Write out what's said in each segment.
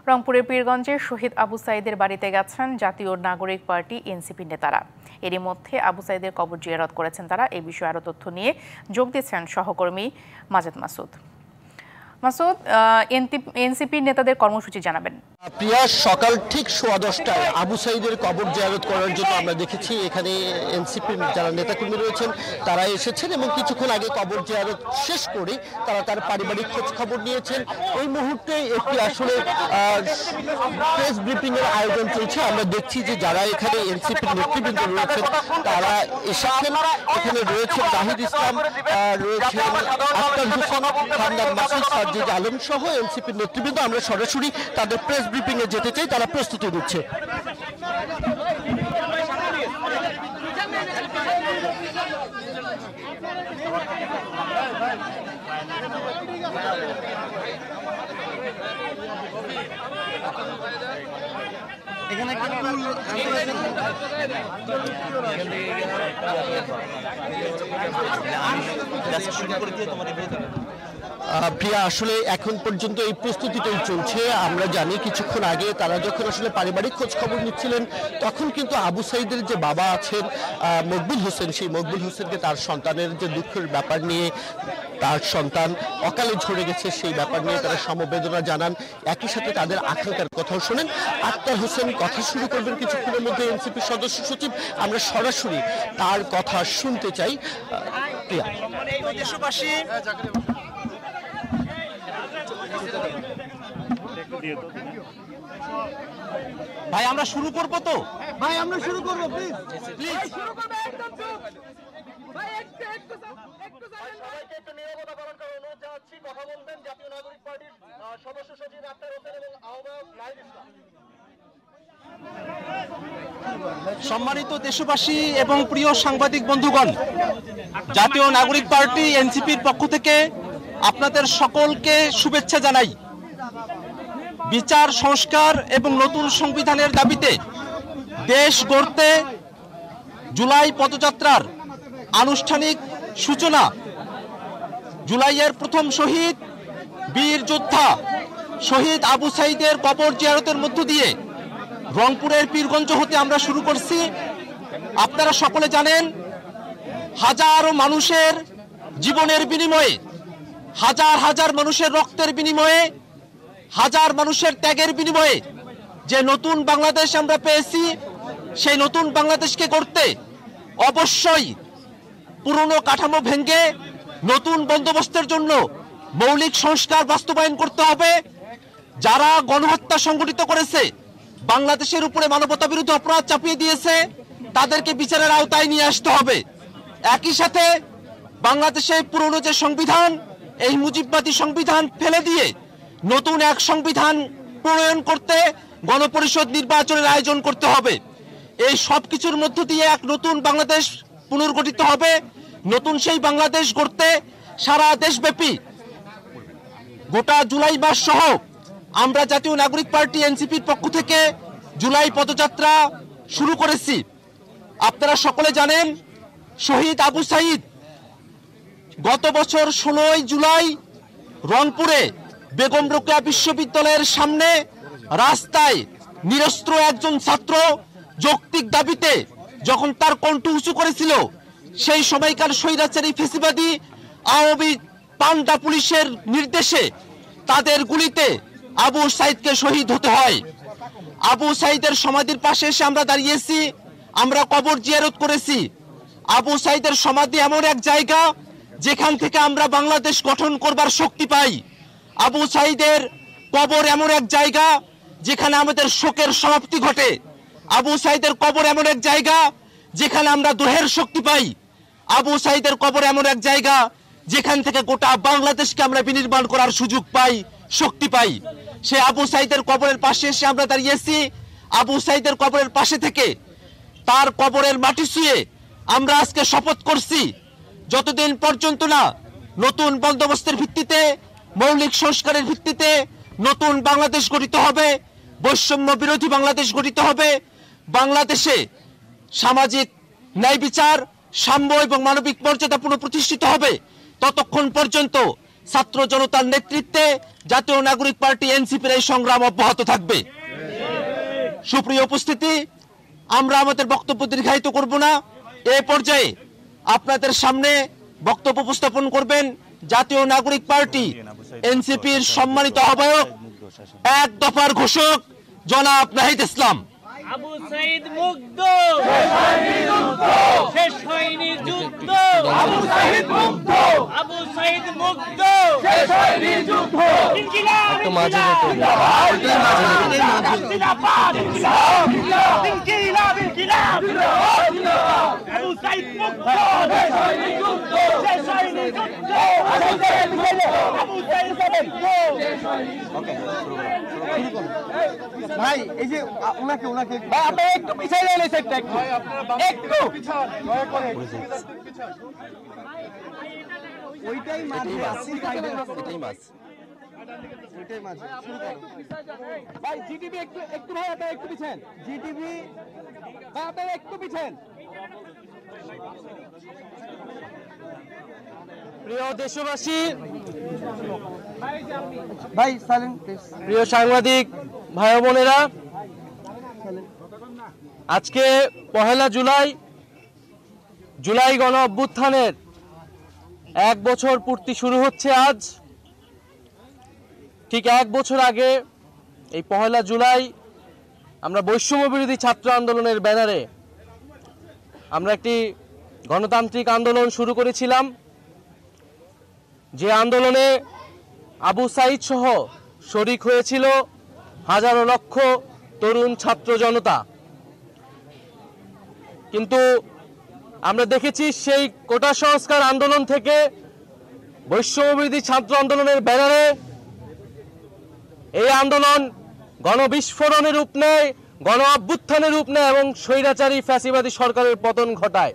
রংপুরের পীরগঞ্জে শহীদ আবু সাঈদের বাড়িতে গেছেন জাতীয় নাগরিক পার্টি এনসিপি নেতারা। এরই মধ্যে আবু সাঈদের কবর জিয়ারত করেছেন তারা। এই বিষয়ে আরও তথ্য নিয়ে যোগ দিচ্ছেন সহকর্মী মাজেদ মাসুদ। মাসুদ, এনসিপি নেতাদের কর্মসূচি জানাবেন। প্রিয়া, সকাল ঠিক 10:15টায় আবু সাঈদের কবর জিয়ারত করার জন্য আমরা দেখেছি এখানে এনসিপির যারা নেতাকর্মী রয়েছেন তারা এসেছেন এবং কিছুক্ষণ আগে কবর জিয়ারত শেষ করে তারা তার পারিবারিক খোঁজ খবর নিয়েছেন। এই মুহূর্তে একটি আসলে প্রেস ব্রিফিং এর আয়োজন চলছে। আমরা দেখছি যে যারা এখানে এনসিপির নেতৃবৃন্দ রয়েছেন তারা এসেছেন। এখানে রয়েছেন নাহিদ ইসলাম, রয়েছেন আক্তার হোসেন, হামদান মাসুদ, সাজ্জিদ আলম সহ এনসিপির নেতৃবৃন্দ। আমরা সরাসরি তাদের প্রেস ব্রিফিং এ যেতে চাই, তারা প্রস্তুতি নিচ্ছে। এখানে প্রিয়া, আসলে এখন পর্যন্ত এই প্রস্তুতিটাই চলছে। আমরা জানি কিছুক্ষণ আগে তারা যখন আসলে পারিবারিক খোঁজ খবর নিচ্ছিলেন তখন কিন্তু আবু সাঈদের যে বাবা আছেন মকবুল হোসেন, সেই মকবুল হোসেনকে তার সন্তানের যে দুঃখের ব্যাপার নিয়ে, তার সন্তান অকালে ঝরে গেছে সেই ব্যাপার নিয়ে তারা সমবেদনা জানান। একই সাথে তাদের আকাঙ্ক্ষার কথাও শোনেন। আক্তার হোসেন কথা শুরু করবেন কিছুক্ষণের মধ্যে, এনসিপি সদস্য সচিব। আমরা সরাসরি তার কথা শুনতে চাই। প্রিয়া, দেশবাসী ভাই আমরা শুরু করব তো? ভাই আমরা শুরু করব, প্লিজ প্লিজ শুরু করব। একদম চুপ ভাই, একটু সবাইকে একটু নীরবতা পালন করার অনুরোধ জানাচ্ছি। কথা বলবেন জাতীয় নাগরিক পার্টির সদস্য সচিব আক্তার হোসেন এবং আহ্বায়ক নাহিদ ইসলাম। সম্মানিত দেশবাসী এবং প্রিয় সাংবাদিক বন্ধুগণ, জাতীয় নাগরিক পার্টি এনসিপির পক্ষ থেকে আপনাদের সকলকে শুভেচ্ছা জানাই। বিচার, সংস্কার এবং নতুন সংবিধানের দাবিতে দেশ গড়তে জুলাই পদযাত্রার আনুষ্ঠানিক সূচনা। জুলাইয়ের প্রথম শহীদ বীর যোদ্ধা শহীদ আবু সাঈদের কবর জিয়ারতের মধ্য দিয়ে রংপুরের পীরগঞ্জ হতে আমরা শুরু করছি। আপনারা সকলে জানেন, হাজারো মানুষের জীবনের বিনিময়ে, হাজার হাজার মানুষের রক্তের বিনিময়ে, হাজার মানুষের ত্যাগের বিনিময়ে যে নতুন বাংলাদেশ আমরা পেয়েছি, সেই নতুন বাংলাদেশকে গড়তে অবশ্যই পুরনো কাঠামো ভেঙে নতুন বন্দোবস্তের জন্য মৌলিক সংস্কার বাস্তবায়ন করতে হবে। যারা গণহত্যা সংগঠিত করেছে, বাংলাদেশের উপরে মানবতা বিরোধী অপরাধ চাপিয়ে দিয়েছে, তাদেরকে বিচারের আওতায় নিয়ে আসতে হবে। একই সাথে বাংলাদেশের পুরনো যে সংবিধান, এই মুজিববাদী সংবিধান ফেলে দিয়ে নতুন এক সংবিধান প্রণয়ন করতে গণপরিষদ নির্বাচনের আয়োজন করতে হবে। এই সব কিছুর মধ্য দিয়ে এক নতুন বাংলাদেশ পুনর্গঠিত হবে। নতুন সেই বাংলাদেশ গড়তে সারা দেশব্যাপী গোটা জুলাই মাস সহ আমরা জাতীয় নাগরিক পার্টি এনসিপির পক্ষ থেকে জুলাই পদযাত্রা শুরু করেছি। আপনারা সকলে জানেন, শহীদ আবু সাঈদ গত বছর 16 জুলাই রংপুরে বেগম রোকেয়া বিশ্ববিদ্যালয়ের সামনে রাস্তায় নিরস্ত্র একজন ছাত্র যৌক্তিক দাবিতে যখন তার কণ্ঠ উঁচু করেছিল, সেই সময়কার স্বৈরাচারী ফ্যাসিবাদী আওয়ামী পান্ডা পুলিশের নির্দেশে তাদের গুলিতে আবু সাঈদকে শহীদ হতে হয়। আবু সাঈদের সমাধির পাশে এসে আমরা দাঁড়িয়েছি, আমরা কবর জিয়ারত করেছি। আবু সাঈদের সমাধি এমন এক জায়গা যেখান থেকে আমরা বাংলাদেশ গঠন করবার শক্তি পাই। আবু সাঈদের কবর এমন এক জায়গা যেখানে আমাদের শোকের সমাপ্তি ঘটে। আবু সাঈদের কবর এমন এক জায়গা যেখানে আমরা দোহের শক্তি পাই। আবু সাঈদের কবর এমন এক জায়গা যেখান থেকে গোটা বাংলাদেশকে আমরা বিনির্মাণ করার সুযোগ পাই, শক্তি পাই। সে আবু সাঈদের কবরের পাশে এসে আমরা দাঁড়িয়েছি। আবু সাঈদের কবরের পাশে থেকে তার কবরের মাটি ছুঁয়ে আমরা আজকে শপথ করছি, যতদিন পর্যন্ত না নতুন বন্দোবস্তের ভিত্তিতে, মৌলিক সংস্কারের ভিত্তিতে নতুন বাংলাদেশ গঠিত হবে, বৈষম্য বিরোধী বাংলাদেশ গঠিত হবে, বাংলাদেশে সামাজিক ন্যায় বিচার, সাম্য এবং মানবিক মর্যাদা পুনঃপ্রতিষ্ঠিত হবে, ততক্ষণ পর্যন্ত ছাত্র জনতার নেতৃত্বে জাতীয় নাগরিক পার্টি এনসিপির এই সংগ্রাম অব্যাহত থাকবে। সুপ্রিয় উপস্থিতি, আমরা আমাদের বক্তব্য দীর্ঘায়িত করব না। এই পর্যায়ে আপনাদের সামনে বক্তব্য উপস্থাপন করবেন জাতীয় নাগরিক পার্টি এনসিপির সম্মানিত আহ্বায়ক, এক দফার ঘোষক জনাব নাহিদ ইসলাম। আবু সাইদ মুগ্ধ, শেষ হয়নি যুদ্ধ। আবু সাইদ মুগ্ধ, আবু সাইদ মুগ্ধ, শেষ হয়নি যুদ্ধ। ইনকিলাব, ইনকিলাব, জিন্দাবাদ, ইনকিলাব, ইনকিলাব, ইনকিলাব। আবু সাইদ মুগ্ধ, শেষ হয়নি যুদ্ধ, শেষ হয়নি যুদ্ধ। আবু সাইদ মুগ্ধ, আবু সাইদ মুগ্ধ, শেষ হয়নি যুদ্ধ। ভাই এই যে ওনাকে ভাই আপনি একটু পিছিয়ে যান, এই সাইডটা একটু ওইটাই মাঝে আসি সাইডে এটাই মাছ। ওইটাই মাঝে শুরু করো। ভাই জিটিভি একটু ভাই আপনি একটু পিছেন, জিটিভি ভাই আপনি একটু পিছেন। প্রিয় দেশবাসী, ভাই সাইলেন্ট প্লিজ। প্রিয় সাংবাদিক ভাই বোনেরা, আজকে 1 জুলাই গণ অভ্যুত্থানের 1 বছর পূর্তি শুরু হচ্ছে আজ। ঠিক 1 বছর আগে এই 1 জুলাই আমরা বৈষম্য বিরোধী ছাত্র আন্দোলনের ব্যানারে আমরা একটি গণতান্ত্রিক আন্দোলন শুরু করেছিলাম, যে আন্দোলনে আবু সাইদ সহ শরিক হয়েছিল হাজারো লক্ষ তরুণ ছাত্র জনতা। কিন্তু আমরা দেখেছি সেই কোটা সংস্কার আন্দোলন থেকে বৈষম্যবিরোধী ছাত্র আন্দোলনের ব্যানারে এই আন্দোলন গণবিস্ফোরণের রূপ নেয়, গণ অভ্যুত্থানের রূপ নেয় এবং স্বৈরাচারী ফ্যাসিবাদী সরকারের পতন ঘটায়।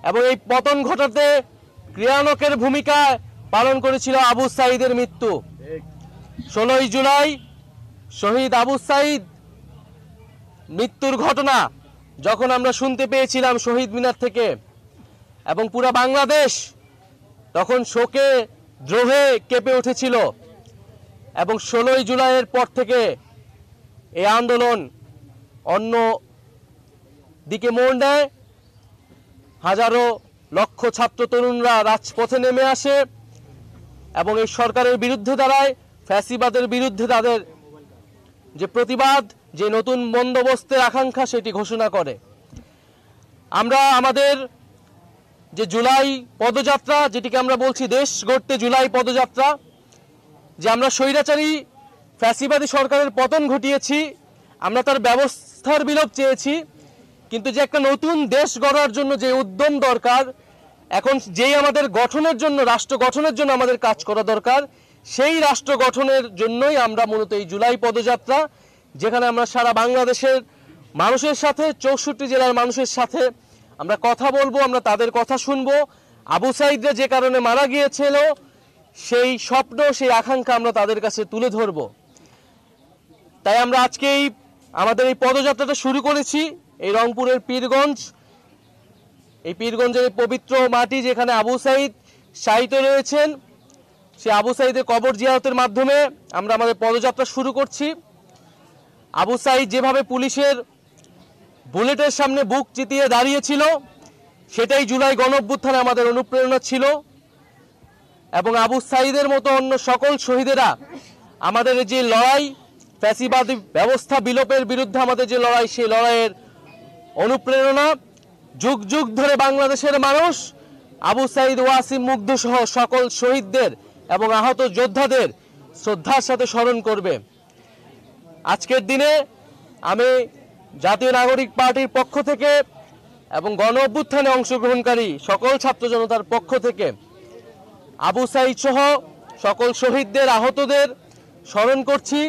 এবং এই পতন ঘটাতে ক্রিয়ানকের ভূমিকা পালন করেছিল আবু সাইদের মৃত্যু। 16 জুলাই শহীদ আবু সাইদ মৃত্যুর ঘটনা যখন আমরা শুনতে পেয়েছিলাম শহীদ মিনার থেকে, এবং পুরো বাংলাদেশ তখন শোকে দ্রোহে কেঁপে উঠেছিল। এবং 16 জুলাইয়ের পর থেকে এই আন্দোলন অন্য দিকে মোড় নেয়। হাজারো লক্ষ ছাত্র তরুণরা রাজপথে নেমে আসে এবং এই সরকারের বিরুদ্ধে দাঁড়ায়, ফ্যাসিবাদের বিরুদ্ধে তাদের যে প্রতিবাদ, যে নতুন বন্দোবস্তের আকাঙ্ক্ষা সেটি ঘোষণা করে। আমরা আমাদের যে জুলাই পদযাত্রা, যেটিকে আমরা বলছি দেশ গড়তে জুলাই পদযাত্রা, যে আমরা স্বৈরাচারী ফ্যাসিবাদী সরকারের পতন ঘটিয়েছি, আমরা তার ব্যবস্থার বিলোপ চেয়েছি, কিন্তু যে একটা নতুন দেশ গড়ার জন্য যে উদ্যম দরকার, এখন যেই আমাদের গঠনের জন্য, রাষ্ট্র গঠনের জন্য আমাদের কাজ করা দরকার, সেই রাষ্ট্র গঠনের জন্যই আমরা মূলত এই জুলাই পদযাত্রা, যেখানে আমরা সারা বাংলাদেশের মানুষের সাথে, 64 জেলার মানুষের সাথে আমরা কথা বলবো, আমরা তাদের কথা শুনবো। আবু সাইদরা যে কারণে মারা গিয়েছিল সেই স্বপ্ন, সেই আকাঙ্ক্ষা আমরা তাদের কাছে তুলে ধরব। তাই আমরা আজকে আমাদের এই পদযাত্রাটা শুরু করেছি এই রংপুরের পীরগঞ্জ, এই পীরগঞ্জের পবিত্র মাটি যেখানে আবু সাইদ শায়িত রয়েছেন, সেই আবু সাইদের কবর জিয়ারতের মাধ্যমে আমরা আমাদের পদযাত্রা শুরু করছি। আবু সাইদ যেভাবে পুলিশের বুলেটের সামনে বুক চিতিয়ে দাঁড়িয়েছিল, সেটাই জুলাই গণ অভ্যুত্থানে আমাদের অনুপ্রেরণা ছিল। এবং আবু সাইদের মতো অন্য সকল শহীদেরা আমাদের যে লড়াই, ফ্যাসিবাদী ব্যবস্থা বিলোপের বিরুদ্ধে আমাদের যে লড়াই, সেই লড়াইয়ের অনুপ্রেরণা। যুগ যুগ ধরে বাংলাদেশের মানুষ আবু সাইদ, ওয়াসিম মুগ্ধ সহ সকল শহীদদের এবং আহত যোদ্ধাদের শ্রদ্ধার সাথে স্মরণ করবে। আজকের দিনে আমি জাতীয় নাগরিক পার্টির পক্ষ থেকে এবং গণ অভ্যুত্থানে অংশগ্রহণকারী সকল ছাত্র জনতার পক্ষ থেকে আবু সাইদ সহ সকল শহীদদের, আহতদের স্মরণ করছি।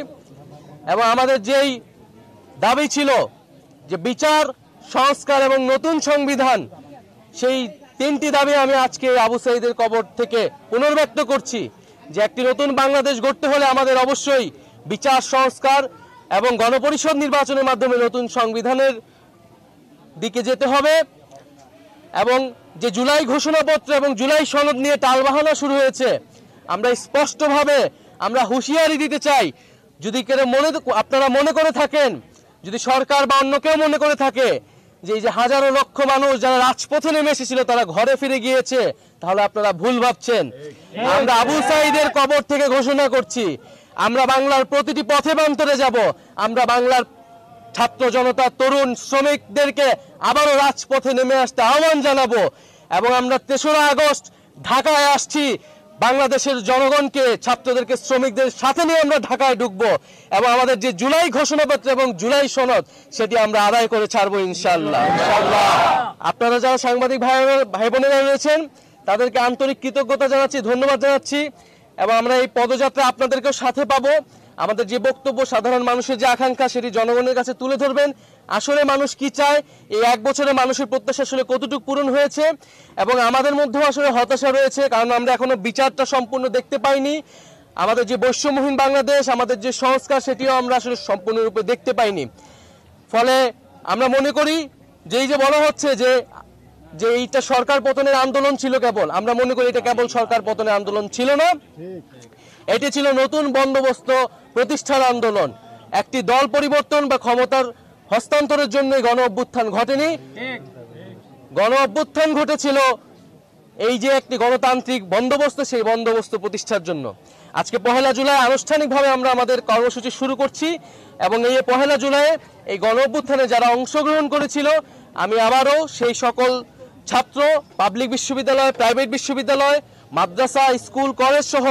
এবং আমাদের যেই দাবি ছিল যে বিচার, সংস্কার এবং নতুন সংবিধান, সেই 3টি দাবি আমি আজকে আবু সাইদের কবর থেকে পুনর্ব্যক্ত করছি। যে একটি নতুন বাংলাদেশ গড়তে হলে আমাদের অবশ্যই বিচার, সংস্কার এবং গণপরিষদ নির্বাচনের মাধ্যমে নতুন সংবিধানের দিকে যেতে হবে। এবং যে জুলাই ঘোষণাপত্র এবং জুলাই সনদ নিয়ে টালবাহানা শুরু হয়েছে, আমরা স্পষ্টভাবে আমরা হুঁশিয়ারি দিতে চাই, যদি আপনারা মনে করে থাকেন, যদি সরকার বা অন্য কেউ মনে করে থাকে যে এই যে হাজারো লক্ষ মানুষ যারা রাজপথে নেমে এসেছিল তারা ঘরে ফিরে গিয়েছে, তাহলে আপনারা ভুল ভাবছেন। আমরা আবু সাঈদের কবর থেকে ঘোষণা করছি, আমরা বাংলার প্রতিটি পথে প্রান্তরে যাব, আমরা বাংলার ছাত্র জনতা, তরুণ, শ্রমিকদেরকে আবারও রাজপথে নেমে আসতে আহ্বান জানাবো। এবং আমরা ৩রা আগস্ট ঢাকায় আসছি, বাংলাদেশের জনগণকে, ছাত্রদেরকে, শ্রমিকদের সাথে নিয়ে আমরা ঢাকায় ঢুকবো এবং আমাদের যে জুলাই ঘোষণাপত্র এবং জুলাই সনদ সেটি আমরা আদায় করে ছাড়বো ইনশাআল্লাহ। আপনারা যারা সাংবাদিক ভাই বোনেরা রয়েছেন তাদেরকে আন্তরিক কৃতজ্ঞতা জানাচ্ছি, ধন্যবাদ জানাচ্ছি এবং আমরা এই পদযাত্রা আপনাদেরকেও সাথে পাবো। আমাদের যে বক্তব্য, সাধারণ মানুষের যে আকাঙ্ক্ষা সেটি জনগণের কাছে তুলে ধরবেন। আসলে মানুষ কি চায়, এই 1 বছরে মানুষের প্রত্যাশা আসলে কতটুকু পূরণ হয়েছে, এবং আমাদের মধ্যেও আসলে হতাশা রয়েছে, কারণ আমরা এখনো বিচারটা সম্পূর্ণ দেখতে পাইনি। আমাদের যে বৈষম্যহীন বাংলাদেশ, আমাদের যে সংস্কার সেটিও আমরা আসলে সম্পূর্ণরূপে দেখতে পাইনি। ফলে আমরা মনে করি যে এই যে বলা হচ্ছে যে এইটা সরকার পতনের আন্দোলন ছিল, কেবল আমরা মনে করি এটা কেবল সরকার পতনের আন্দোলন ছিল না, এটি ছিল নতুন বন্দোবস্ত প্রতিষ্ঠার আন্দোলন। একটি দল পরিবর্তন বা ক্ষমতার হস্তান্তরের জন্য গণ অভ্যুত্থান ঘটেনি, গণ অভ্যুত্থান ঘটেছিল এই যে একটি গণতান্ত্রিক বন্দোবস্ত, সেই বন্দোবস্ত প্রতিষ্ঠার জন্য। আজকে 1 জুলাই আনুষ্ঠানিকভাবে আমরা আমাদের কর্মসূচি শুরু করছি এবং এই 1 জুলাই এই গণ অভ্যুত্থানে যারা অংশগ্রহণ করেছিল, আমি আবারও সেই সকল ছাত্র, পাবলিক বিশ্ববিদ্যালয়, প্রাইভেট বিশ্ববিদ্যালয়, মাদ্রাসা, স্কুল, কলেজ সহ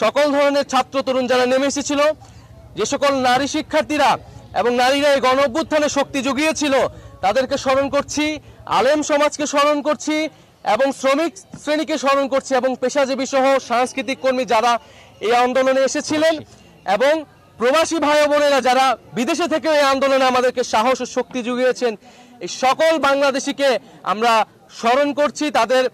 সকল ধরনের ছাত্র তরুণ যারা নেমে এসেছিল, যে সকল নারী শিক্ষার্থীরা এবং নারীরা এই গণ অভ্যুত্থানে শক্তি জুগিয়েছিল তাদেরকে স্মরণ করছি, আলেম সমাজকে স্মরণ করছি এবং শ্রমিক শ্রেণীকে স্মরণ করছি এবং পেশাজীবী সহ সাংস্কৃতিক কর্মী যারা এই আন্দোলনে এসেছিলেন এবং প্রবাসী ভাই বোনেরা যারা বিদেশে থেকে এই আন্দোলনে আমাদেরকে সাহস ও শক্তি জুগিয়েছেন, এই সকল বাংলাদেশিকে আমরা স্মরণ করছি, তাদের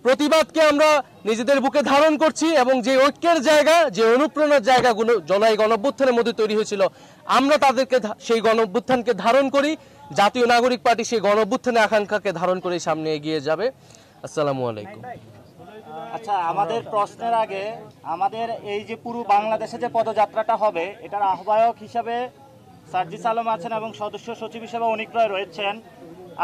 প্রতিবাদকে আমরা নিজেদের বুকে ধারণ করছি এবং যে ঐক্যের জায়গা, যে অনুপ্রেরণার জায়গাগুলো জুলাই গণ অভ্যুত্থানের মধ্যে তৈরি হয়েছিল, আমরা তাদেরকে সেই গণ অভ্যুত্থানকে ধারণ করি। জাতীয় নাগরিক পার্টি সেই গণ অভ্যুত্থানের আকাঙ্ক্ষাকে ধারণ করে সামনে এগিয়ে যাবে। আসসালামু আলাইকুম। আচ্ছা, আমাদের প্রশ্নের আগে আমাদের এই যে পুরো বাংলাদেশে যে পদযাত্রাটা হবে, এটার আহ্বায়ক হিসাবে সার্জিস আলম আছেন এবং সদস্য সচিব হিসেবে অনিক রায় রয়েছেন।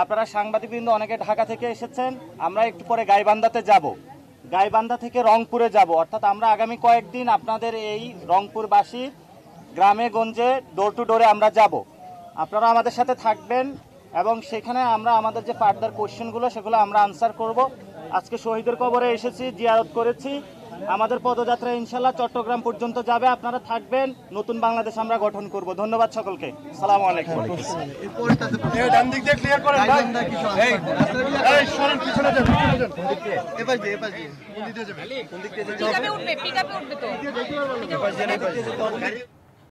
আপনারা সাংবাদিকবৃন্দ অনেকে ঢাকা থেকে এসেছেন, আমরা একটু পরে গাইবান্ধাতে যাব, গাইবান্ধা থেকে রংপুরে যাব, অর্থাৎ আমরা আগামী কয়েকদিন আপনাদের এই রংপুরবাসী গ্রামে গঞ্জে ডোর টু ডোরে আমরা যাব। আপনারা আমাদের সাথে থাকবেন এবং সেখানে আমরা আমাদের যে ফার্দার কোয়েশ্চেনগুলো সেগুলো আমরা আনসার করব। আজকে শহীদের কবরে এসেছি, জিয়ারত করেছি, আমাদের পদযাত্রা ইনশাল্লাহ চট্টগ্রাম পর্যন্ত যাবে। আপনারা থাকবেন, নতুন বাংলাদেশ আমরা গঠন করব। ধন্যবাদ সকলকে। আসসালামু আলাইকুম। পিকআপে উঠবে তো